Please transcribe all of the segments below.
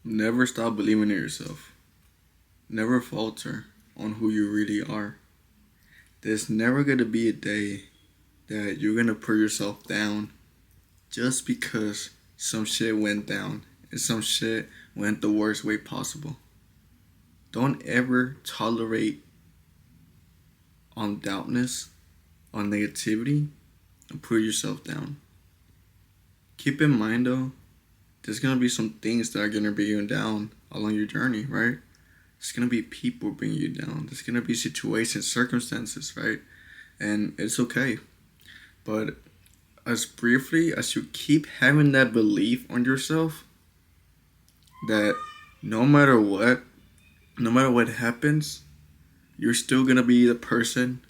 Never stop believing in yourself. Never falter on who you really are. There's never gonna be a day that you're gonna put yourself down just because some shit went down and some shit went the worst way possible. Don't ever tolerate on doubtness, on negativity, and put yourself down. Keep in mind though, there's gonna be some things that are gonna bring you down along your journey, right? There's gonna be people bringing you down. There's gonna be situations, circumstances, right? And it's okay. But as briefly as you keep having that belief on yourself, that no matter what, no matter what happens, you're still gonna be the person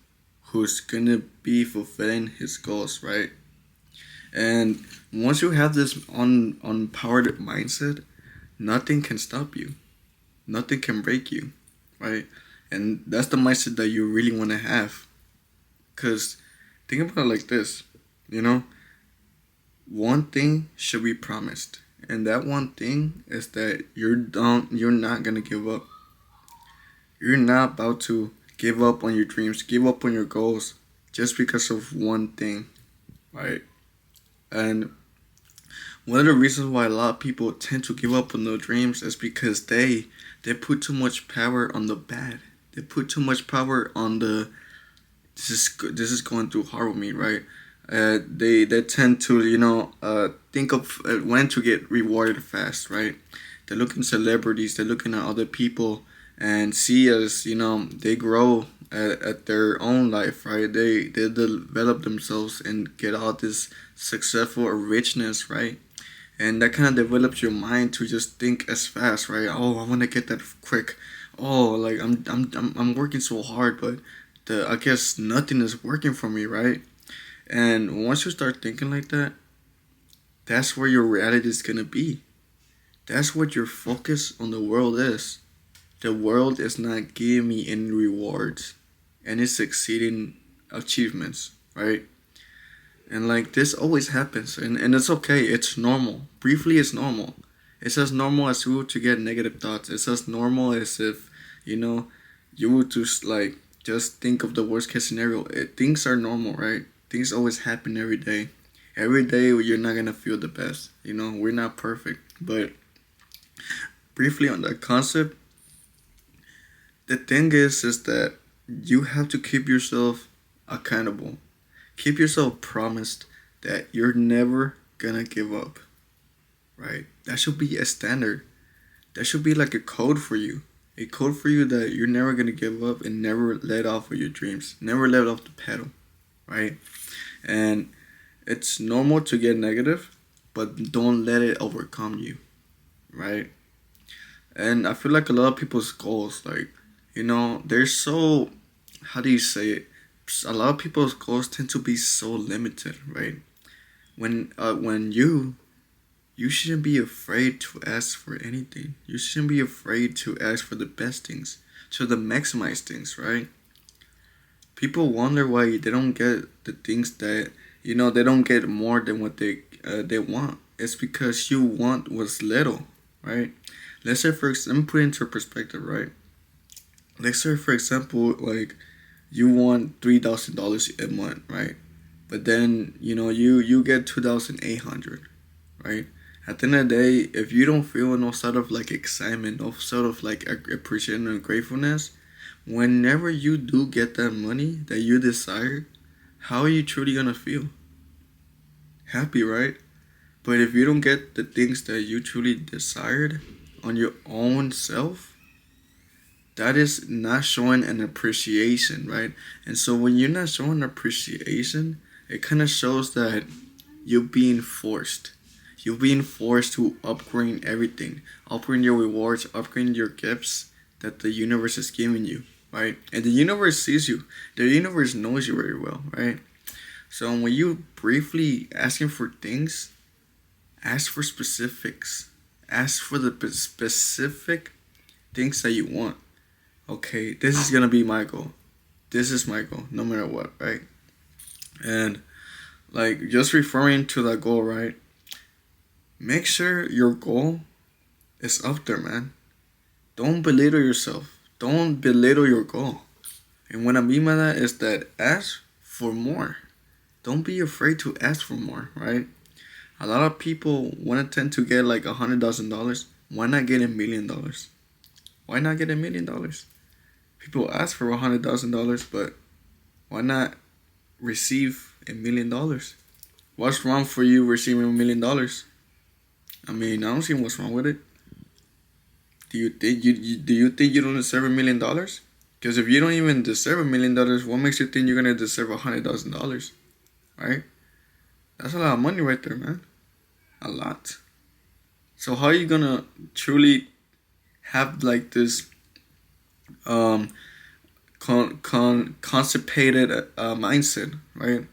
who's gonna be fulfilling his goals, right? And once you have this unpowered mindset, nothing can stop you. Nothing can break you, right? And that's the mindset that you really want to have. Cause think about it like this, you know, one thing should be promised, and that one thing is that you're not gonna give up. You're not about to give up on your dreams, give up on your goals, just because of one thing, right? And one of the reasons why a lot of people tend to give up on their dreams is because they put too much power on the bad. They put too much power on the this is going too hard with me, right? They tend to think of when to get rewarded fast, right? They're looking at celebrities, they're looking at other people, and see as they grow at their own life, right? They develop themselves and get all this successful or richness, right? And that kind of develops your mind to just think as fast, right? Oh, I want to get that quick. Oh, like I'm working so hard, but I guess nothing is working for me, right? And once you start thinking like that, that's where your reality is gonna be. That's what your focus on the world is. The world is not giving me any rewards, any succeeding achievements, right? And like this always happens, and it's okay. It's normal. Briefly, it's normal. It's as normal as you to get negative thoughts. It's as normal as if you know you would just just think of the worst case scenario. Things are normal, right? Things always happen every day. Every day you're not gonna feel the best. We're not perfect, but briefly on that concept, the thing is that you have to keep yourself accountable. Keep yourself promised that you're never gonna give up, right? That should be a standard. That should be like a code for you. A code for you that you're never gonna give up and never let off of your dreams. Never let off the pedal, right? And it's normal to get negative, but don't let it overcome you, right? And I feel like a lot of people's goals, they're so, how do you say it? A lot of people's goals tend to be so limited, right? When you shouldn't be afraid to ask for anything. You shouldn't be afraid to ask for the best things, to the maximize things, right? People wonder why they don't get the things that they don't get more than what they want. It's because you want was little, right? Let's say let me put it into perspective, right? Let's say for example, like you want $3,000 a month, right? But then you get 2,800, right? At the end of the day, if you don't feel no sort of like excitement, no sort of like appreciation and gratefulness, whenever you do get that money that you desire, how are you truly gonna feel? Happy, right? But if you don't get the things that you truly desired on your own self, that is not showing an appreciation, right? And so when you're not showing appreciation, it kind of shows that you're being forced. You're being forced to upgrade everything, upgrade your rewards, upgrade your gifts that the universe is giving you, right? And the universe sees you. The universe knows you very well, right? So when you briefly asking for things, ask for specifics. Ask for the specific things that you want. Okay, this is gonna be my goal. This is my goal, no matter what, right? And just referring to that goal, right? Make sure your goal It's up there, man. Don't belittle yourself. Don't belittle your goal. And what I mean by that is that ask for more. Don't be afraid to ask for more, right? A lot of people want to tend to get like $100,000. Why not get $1,000,000? Why not get $1,000,000? People ask for $100,000, but why not receive $1,000,000? What's wrong for you receiving $1,000,000? I mean, I don't see what's wrong with it. Do you think you don't deserve $1,000,000? Because if you don't even deserve $1,000,000, what makes you think you're gonna deserve $100,000? Right? That's a lot of money right there, man. A lot. So how are you gonna truly have like this constipated mindset, right?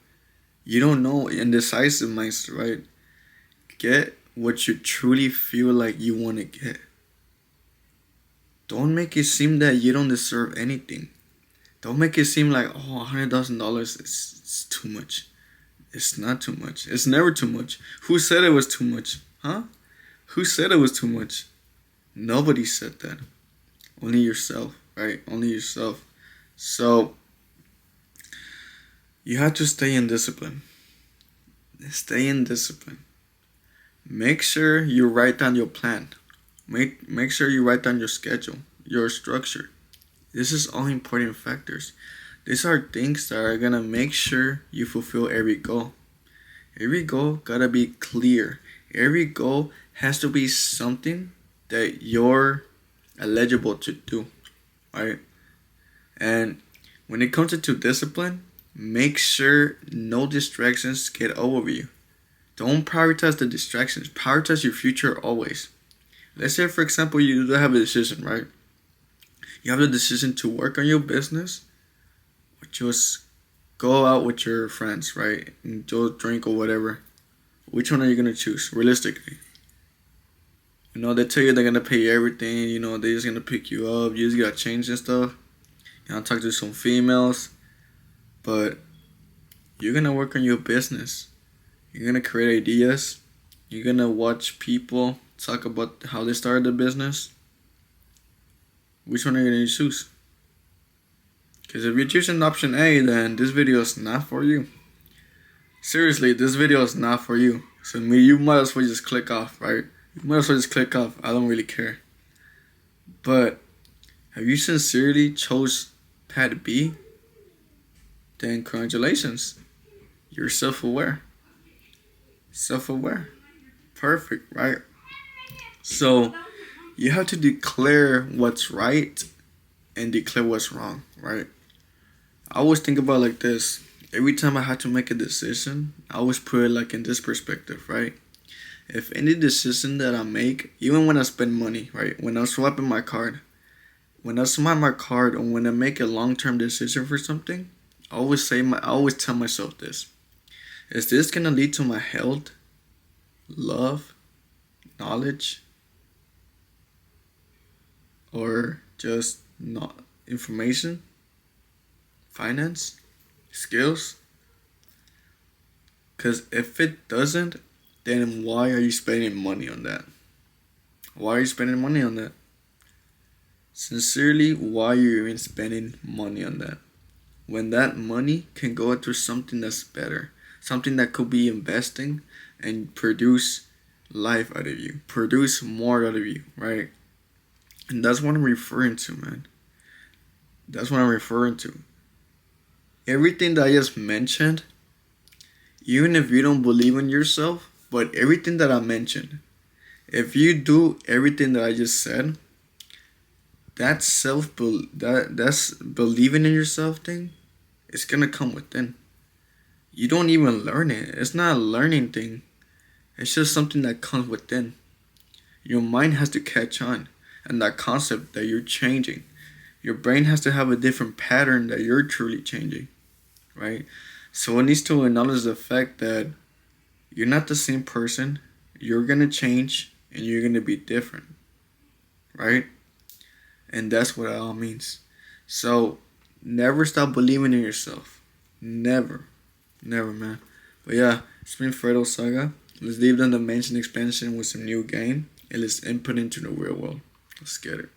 You don't know, indecisive mindset, right? Get what you truly feel like you want to get. Don't make it seem that you don't deserve anything. Don't make it seem like, oh, $100,000 is too much. It's not too much. It's never too much. Who said it was too much? Huh? Who said it was too much? Nobody said that. Only yourself, right? Only yourself. So, you have to stay in discipline. Stay in discipline. Make sure you write down your plan. Make sure you write down your schedule, your structure. This is all important factors. These are things that are gonna make sure you fulfill every goal. Every goal gotta be clear. Every goal has to be something that you're eligible to do, right? And when it comes to discipline, make sure no distractions get over you. Don't prioritize the distractions. Prioritize your future always. Let's say, for example, you do have a decision, right? You have the decision to work on your business or just go out with your friends, right? And just drink or whatever. Which one are you going to choose, realistically? You know, they tell you they're going to pay everything. You know, they're just going to pick you up. You just got to change and stuff. You know, talk to some females. But you're going to work on your business. You're going to create ideas. You're going to watch people talk about how they started the business. Which one are you going to choose? Because if you're choosing option A, then this video is not for you. Seriously, this video is not for you. So you might as well just click off, right? You might as well just click off. I don't really care. But have you sincerely chose path B? Then congratulations. You're self-aware. Self-aware. Perfect, right? So you have to declare what's right and declare what's wrong, right? I always think about it like this. Every time I have to make a decision, I always put it like in this perspective, right? If any decision that I make, even when I spend money, right? When I'm swiping my card, when I swipe my card, or when I make a long-term decision for something, I always tell myself this: is this gonna lead to my health, love, knowledge, or just not information, finance, skills? Because if it doesn't, then why are you spending money on that? Why are you spending money on that? Sincerely, why are you even spending money on that? When that money can go into something that's better, something that could be investing and produce life out of you, produce more out of you, right? And that's what I'm referring to, man. That's what I'm referring to. Everything that I just mentioned, even if you don't believe in yourself, but everything that I mentioned, if you do everything that I just said, that's believing in yourself thing, it's gonna come within. You don't even learn it. It's not a learning thing. It's just something that comes within. Your mind has to catch on, and that concept that you're changing. Your brain has to have a different pattern that you're truly changing, right? So it needs to acknowledge the fact that you're not the same person. You're gonna change, and you're gonna be different, right? And that's what it all means. So never stop believing in yourself. Never, man. But yeah, it's been Fredo Saga. Let's leave the dimension expansion with some new game. and let's input into the real world. Let's get it.